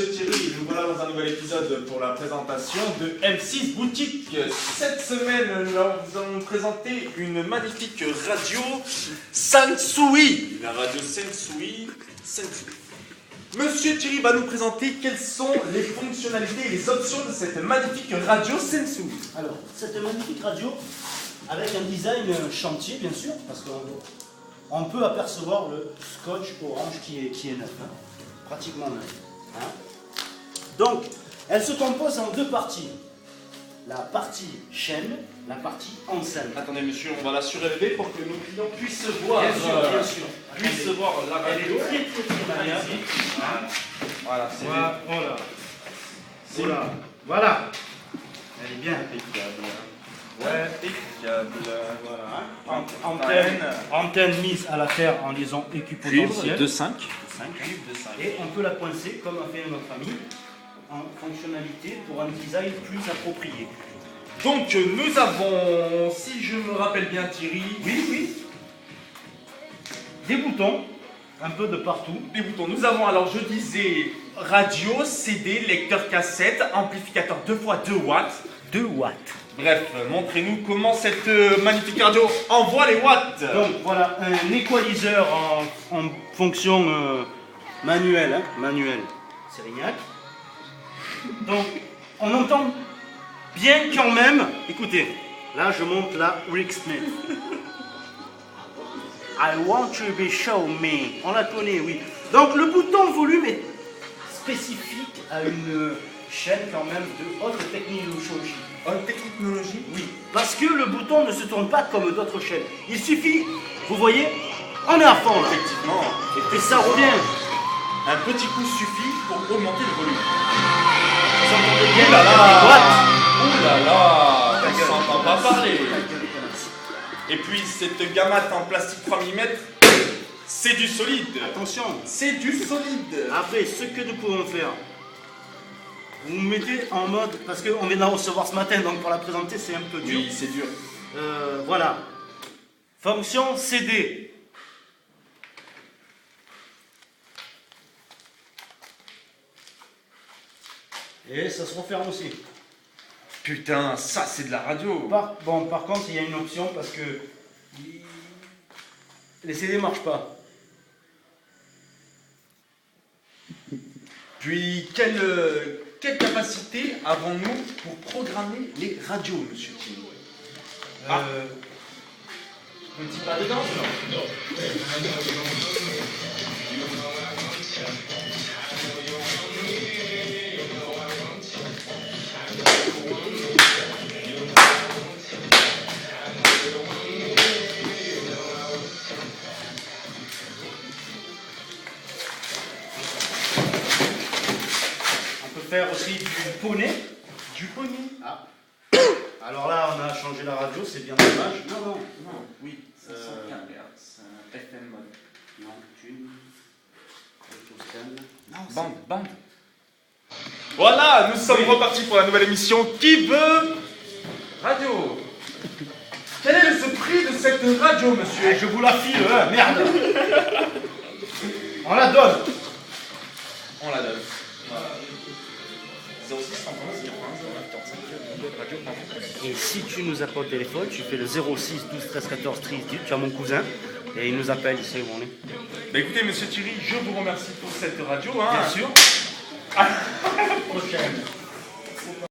Monsieur Thierry, nous voilà dans un nouvel épisode pour la présentation de M6 Boutique. Cette semaine, nous allons présenter une magnifique radio Sansui. La radio Sansui. Monsieur Thierry va nous présenter quelles sont les fonctionnalités et les options de cette magnifique radio Sansui. Alors, cette magnifique radio, avec un design chantier, bien sûr, parce qu'on peut apercevoir le scotch orange qui est neuf, hein, pratiquement neuf. Hein. Donc, elle se compose en deux parties. La partie chaîne, la partie enceinte. Attendez monsieur, on va la surélever pour que nos clients puissent voir. Bien sûr. Puissent voir la radio. Elle est très malléable. Voilà, c'est Voilà. Elle est bien impeccable. ouais, impeccable. Voilà. Antenne mise à la terre en liaison équipotentielle. de 5. Et on peut la coincer comme a fait notre ami en fonctionnalité pour un design plus approprié. Donc nous avons, si je me rappelle bien Thierry, Oui. Des boutons, un peu de partout. les boutons. Nous avons alors, je disais, radio, CD, lecteur cassette, amplificateur 2x2 watts. 2 watts. Bref, montrez-nous comment cette magnifique radio envoie les watts. Donc voilà, un équaliseur en fonction manuelle. Manuel, Sérignac. Donc on entend bien quand même. Écoutez, là je monte la Rick Smith. I want you to be show me. On la connaît, oui. Donc le bouton volume est spécifique à une chaîne quand même de haute technologie. Haute technologie. Oui, parce que le bouton ne se tourne pas comme d'autres chaînes. Il suffit, vous voyez, on est à fond là. Effectivement. Et ça revient. Un petit coup suffit pour augmenter le volume. Vous entendez bien Ouh là là. les Ouh là là. Ta On gueule. s'entend pas parler. Ta gueule, connasse. Et puis cette gamate en plastique 3 mm, c'est du solide. Attention. C'est du solide. Après, ce que nous pouvons faire, vous mettez en mode, parce qu'on vient d'en recevoir ce matin, donc pour la présenter c'est un peu dur. Oui, c'est dur. Voilà. Fonction CD. Et ça se referme aussi. Putain, ça c'est de la radio. Par contre, il y a une option parce que les CD ne marchent pas. Puis quelle capacité avons-nous pour programmer les radios, monsieur Thierry? Petit pas dedans, non? On peut faire aussi du poney. Du poney. Ah. Alors là, on a changé la radio, c'est bien dommage. Non, oui, 515 Hz, FM mode. Non, une. Bande. Voilà, nous sommes repartis pour la nouvelle émission Qui veut radio. Quel est ce prix de cette radio, monsieur? Je vous la file, hein, merde. On la donne. On la donne. Voilà. 06 111 01 radio. Et si tu nous appelles au téléphone, tu fais le 06 12 13 14 13 10, tu as mon cousin, et il nous appelle, il sait où on est. Bah écoutez, monsieur Thierry, je vous remercie pour cette radio. Hein. Bien sûr. À la prochaine.